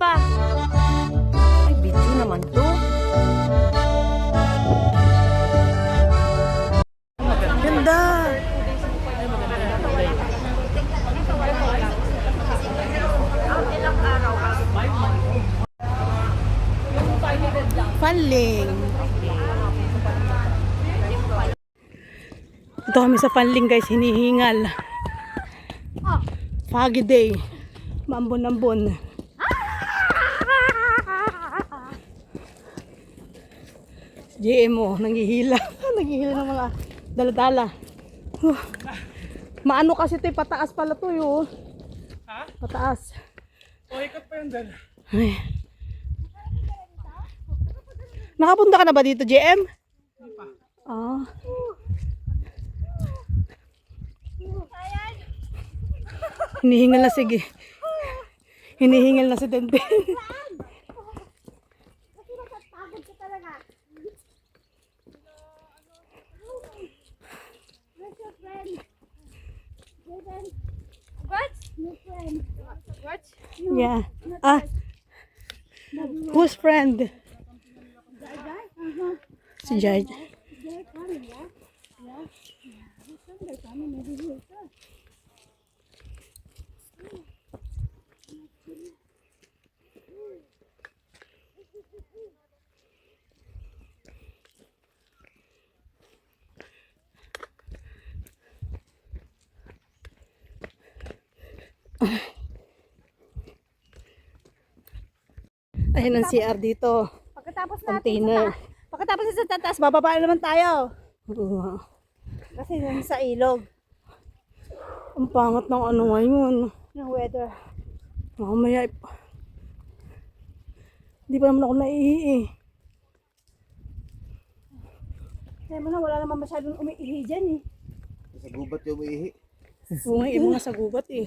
pa. Ay, video naman to. Ganda. Fanling. Ito kami sa Fanling guys, hinihingal. Foggy day. Maambon-ambon. GMO, nanghihila. Nanghihila ng mga daladala. Maano kasi ito, pataas pala to yun. Ha? Pataas. O, ikot pa yan dal. Ay. Nakapunta ka na ba dito, JM? Hindi pa. Ah. Hinihingal na sige. Hinihingal na si Dente. What? What? Yeah. Ah. Whose friend? Si Jai. Ayun ang CR dito. Pagkatapos Container. Pagkatapos sa tatas, bababa na naman tayo. Oo. Kasi yun sa ilog. Ang pangat ng ano ngayon. Ng weather. Mamaya. Hindi pa naman ako naiihi. Kaya mo na, wala naman masyadong umiihi dyan eh. Sa gubat yung umiihi. Oo, iba nga sa gubat eh.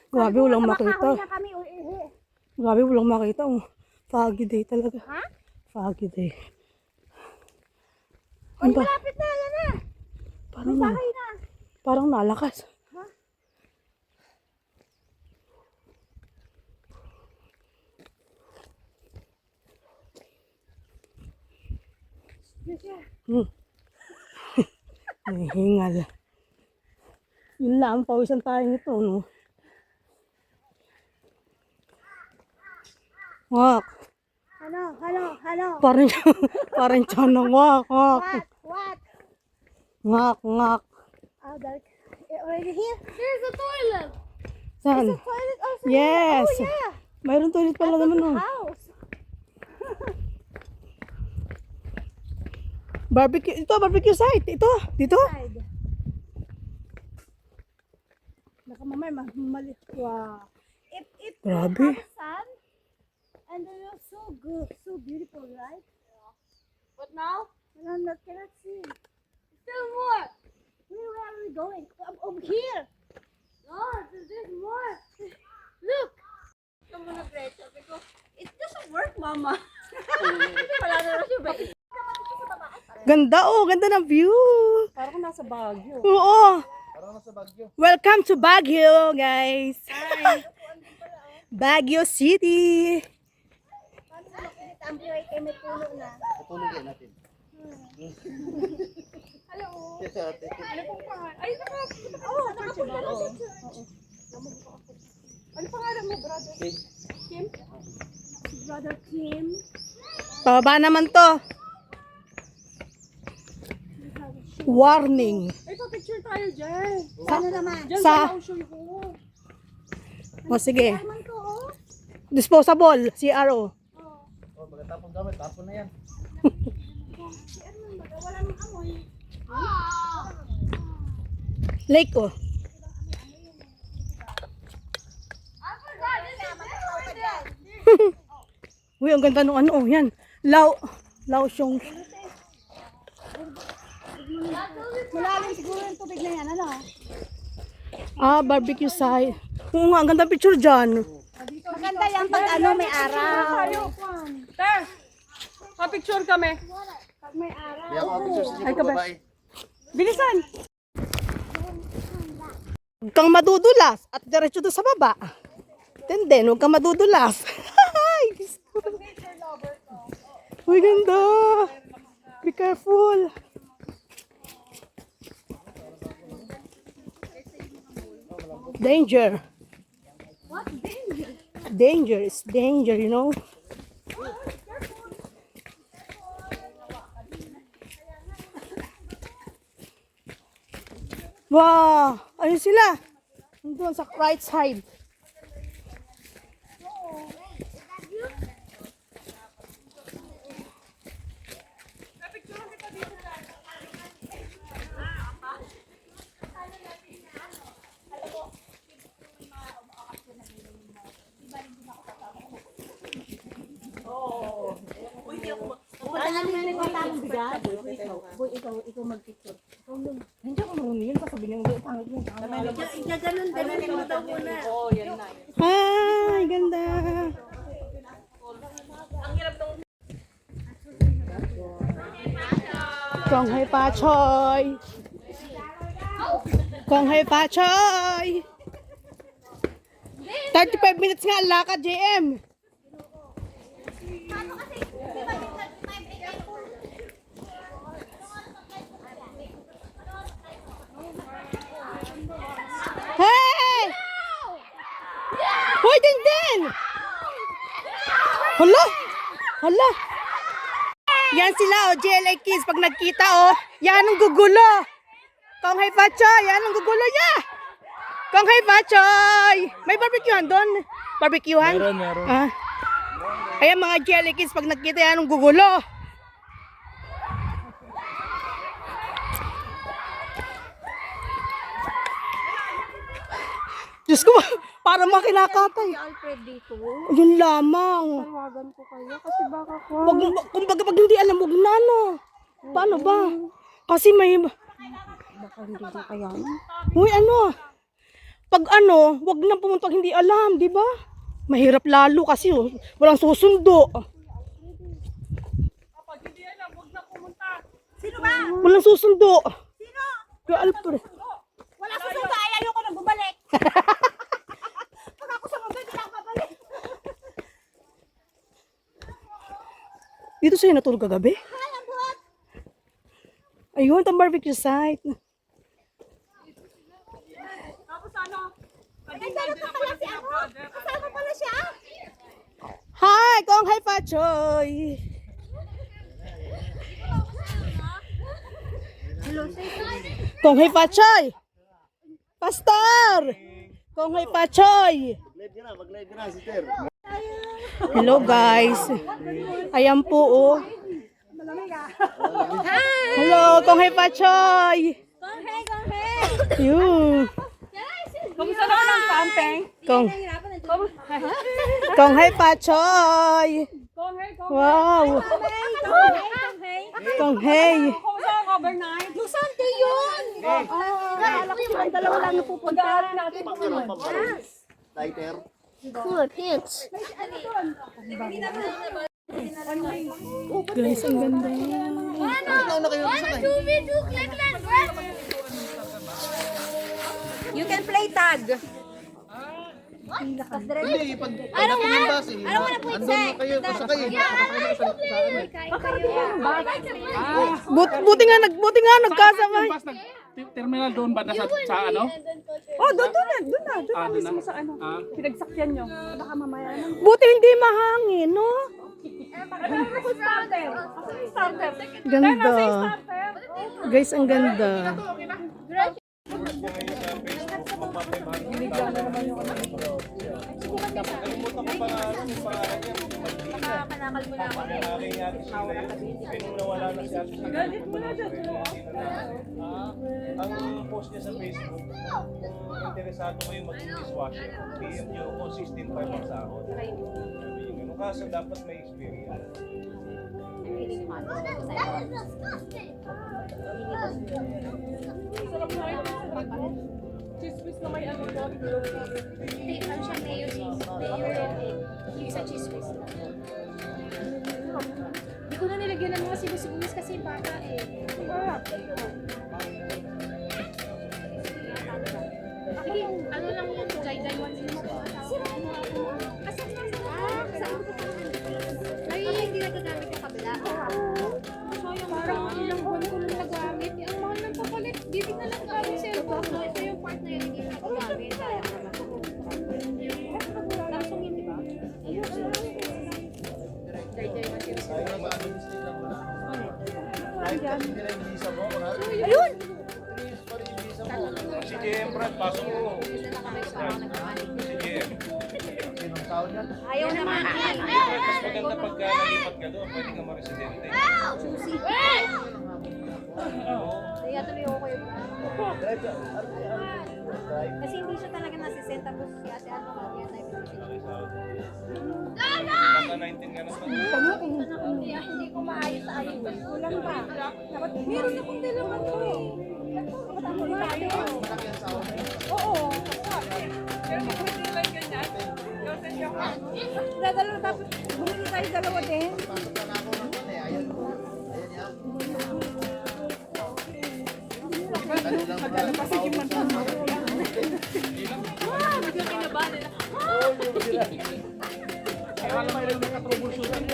Grabe, walang makita. Kahoy na kami uiihi. Grabe, walang makita. Oh. Foggy day talaga. Ha? Foggy day. Uy, Ano ba? malapit na, yan na. Parang, May bahay na. parang nalakas. Ha? Yes, yeah. Nahihingal. Yun lang, pawisan tayo nito, no? Wak. Hello. Parang tiyan ng wak, wak. What? Ngak, ngak. Oh, dark. Already here? There's a toilet. Saan? Toilet also Yes. here. Oh, yeah. Mayroon toilet pala naman, no? House. Barbecue, ito, barbecue site. Ito, dito. Side. Baka mamay mali. Wow. It Grabe. have sun, and then it was so good, so beautiful, right? Yeah. But now? I cannot see. Still more. Where are we going? Over here. No, there's more. Look. It doesn't work, Mama. Wala na siya ba? Ganda, oh. Ganda ng view. Parang nasa Baguio. Oo. Parang nasa Baguio. Welcome to Baguio, guys. Hi. Baguio City. Tampi ay kay may puno na. Patulog yan natin. Hello. Yes, ate. Ano pong pangalan? Ay, nakapunta na sa church. Ano pangalan mo, brother? Kim? Si Brother Kim. Pababa naman to. Warning. Ay, pa-picture tayo dyan. Sana naman. Dyan Sa- sa ocean ko. O sige. Naman ko, oh. Disposable, CRO. Oh, pagkatapon gamit, tapon na yan. Si Edmund, baga wala nang amoy. Lake, oh. Uy, ang ganda nung ano, oh, yan. Lao siyong. Malalim siguro yung tubig na yan, ano? Ah, barbecue site. Oo nga, ang ganda picture dyan. Maganda yan pag ano, may araw. Ter, pa-picture kami. Pag may araw. Kaya ako pictures niyo Ay, po kabe. babae. Bilisan. Huwag kang madudulas at diretso doon sa baba. Tenden, huwag ka madudulas. Ay, Diyos ko. Uy, ganda. Be careful. Danger. What danger? Danger is danger, you know. Wow! Ayun sila. Doon sa right side. Hindi ako marunong yun. Kasabi niya, pangit yun. Ganun din mo daw muna. Hi! Ganda! Kong hai pa choy! Kong hai pa choy! 35 minutes nga ang lakad, JM! Hey! Hoy, din! Hala! Hala! Yan sila, oh, GLA kids. Pag nagkita, oh, yan ang gugulo. Kong hai pachoy, yan ang gugulo niya. Kong hai pachoy. May barbecuehan doon. Barbecuehan? Meron. Ah. Ayan mga GLA kids, pag nagkita, yan ang gugulo. Diyos ko, para mga kinakatay. Alfred dito. Yun lamang. Tawagan ko kayo kasi baka ko. Kumbaga pag hindi alam, huwag na, no. Paano ba? Kasi may... Baka hindi na kaya. Uy, ano? Pag ano, huwag na pumunta pag hindi alam, di ba? Mahirap lalo kasi oh, walang susundo. Kapag hindi alam, huwag na pumunta. Sino ba? Walang susundo. Sino? Kaya Alfred. Wala susundo ay ayoko nang bumalik. Pag ako sa mabay, hindi na ako babalik. Dito sa'yo natulog kagabi? Hi, ang buhat. Ayun, itong barbecue site. Tapos ano? Kasama pa pala si ako. Kasama pala siya. Hi, Kong hai pachoy. Hello, say hi. Kong hai pachoy. Pastor! Kong hai pachoy. Mag-live ka na, sister. Hello guys. Ayan po oh. Hello, Kong hai pachoy. Kong hey. Yun. Kamusta naman ang camping? Kong. Kong hai pachoy. Kong hey, kong Wow. Kong hey. Kamusta ang overnight? Lusante yun. Akala ko yung dalawa lang napupunta. Pag-aaral natin kung ano. Lighter. Cool, pits. Guys, ang ganda. You can play tag. Hindi, pag pagdating yung bus eh. Andun na kayo, kasakay eh. Buti nga nagkasabay. Terminal doon ba sa ano? Oh, doon na. Doon na doon mismo na. sa ano. Pinagsakyan nyo. Baka mamaya na. Buti hindi mahangin, no? Starter. Starter. Ganda. Starter. Guys, ang ganda. Galit mo na dyan. Ang post niya sa Facebook, kung interesado kayo maging dishwasher, PM nyo consistent 5 ang sahod. Sabi niyo, ganun kaso dapat may experience. Sarap na rin. Cheese na may ano doon. Ano siya, mayo yung sa cheese whiz. Hindi ko na nilagyan ng mga sibus-sibus kasi baka eh. Sige, ano lang yan, Jai-Jai 1 Ay, hindi nagagamit yung kabila. Sayang, parang ilang buwan ko lang nagamit. Ang mahal ng papalit. Bibig na lang gamit sa cellphone. So, ito yung part na yun, hindi na nagamit. Sayang naman. Samsung yun, di ba? Jai-Jai 1 Sayang ba? Ano mistake lang wala? Kahit kasi nila yung visa mo, wala? Ayun! Release pa rin yung visa mo. Si JM, Brad, pasok mo. Isa na kami sa parang nagmamanik. Si JM. Sinong taon yan? Ayaw naman. Brad, mas maganda pagka nalipat ka doon, pwede ka ma-residente. Susi. Kaya tuloy ako kayo. Drive ka. Drive. Kasi hindi siya talaga nasisend. Tapos si ate ano nga, yan tayo pinipili. Baka 19 ka na pa. Kaya hindi ko maayos sa ayun. Kulang pa. Dapat meron akong dalawa to. Malaki ang sahod na yun. Oo. Pero mag-ready lang ganyan. Yung sa siya ka. Dadalawa tapos bumili tayo dalawa din. Pasok na ako ng yan eh. Ayan. Ayan yan. Dali lang ba? Biglang kinabahan nila. Kaya alam mo yung naka-troubleshooting.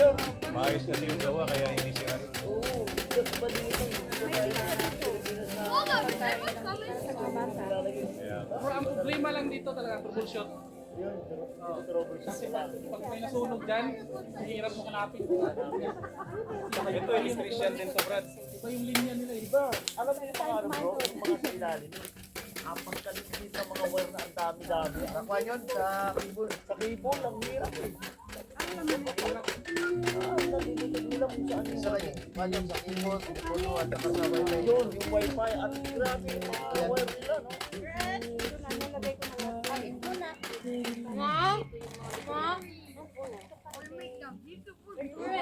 Maayos kasi yung gawa, kaya hindi siya. Pero ang problema lang dito talaga, troubleshoot. Kasi pag may nasunog dyan, mahirap mo hanapin. Ito, electrician din to, Brad. Iba yung linya nila eh. Alam mo yung mga ano bro, yung mga sa ilalim. Apang kalit sa mga wire na ang dami-dami. Nakuha yun sa cable. Sa cable, ang hirap eh. Nalililig nila kung saan Isa lang yung kanyang sa cable, puno at saka sa wifi. yun, yung wifi. At grabe yung mga wire nila, no?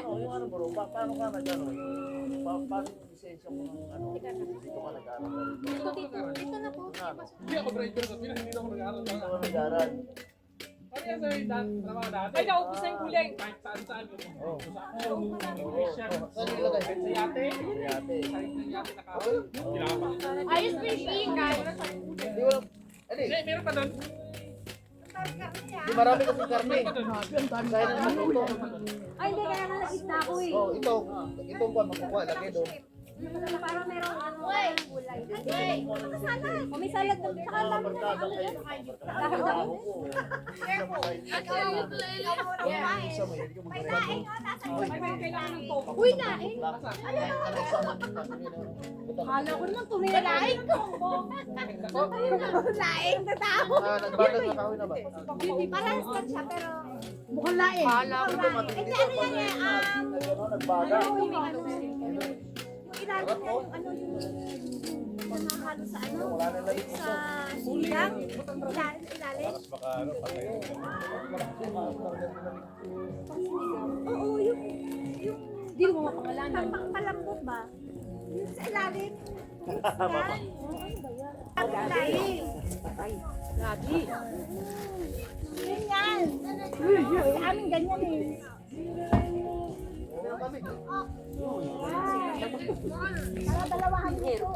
Yung ano bro, paano ka nag-ano? Paano yung lisensya mo ng ano? Dito ka nag-aaral na rin. Dito na po. Hindi ako driver sa Pinas, hindi ako nag-aaral. Dito ka nag-aaral. Ano yan sa'yo, trabaho dati? Ay, naubos na yung huling. Kahit saan-saan yun. Sa ako, electrician. Saan yung ilagay? Sa yate, Yate. sa yate nakapal. Kinakapal. Ayos fishing, guys. Hindi wala. Ano Hindi, eh? meron pa doon. Di marami kasing karne. Kaya na magluto. Ay, hindi kaya nga nakita ko eh. Oh, itong pa makukuha. Lagay doon. Parang meron ano, gulay. O may salad na. Saka ang dami na ano yan. Lakad ako. Isa mo yun. Yung mga Kailangan ng tofu. Uy, nain. ano sa mga Kala ko naman tunay na laing ko. Laing na tao. nagbalag na kahoy na ba? Parang stand siya pero mukhang laing. Kala ko naman. Hindi ano yan eh. Nagbaga. Yung ilalim niya yung ano yung nahalo sa ano. Sa silang. Ilalim. Mas baka ano, patay. Oo, yung di mo makakalanan. Palambot ba? Yung sa ilalim. Ano ba yan? Ang laing. Lagi. Ganyan. Sa amin ganyan eh. Para dalawahan dito.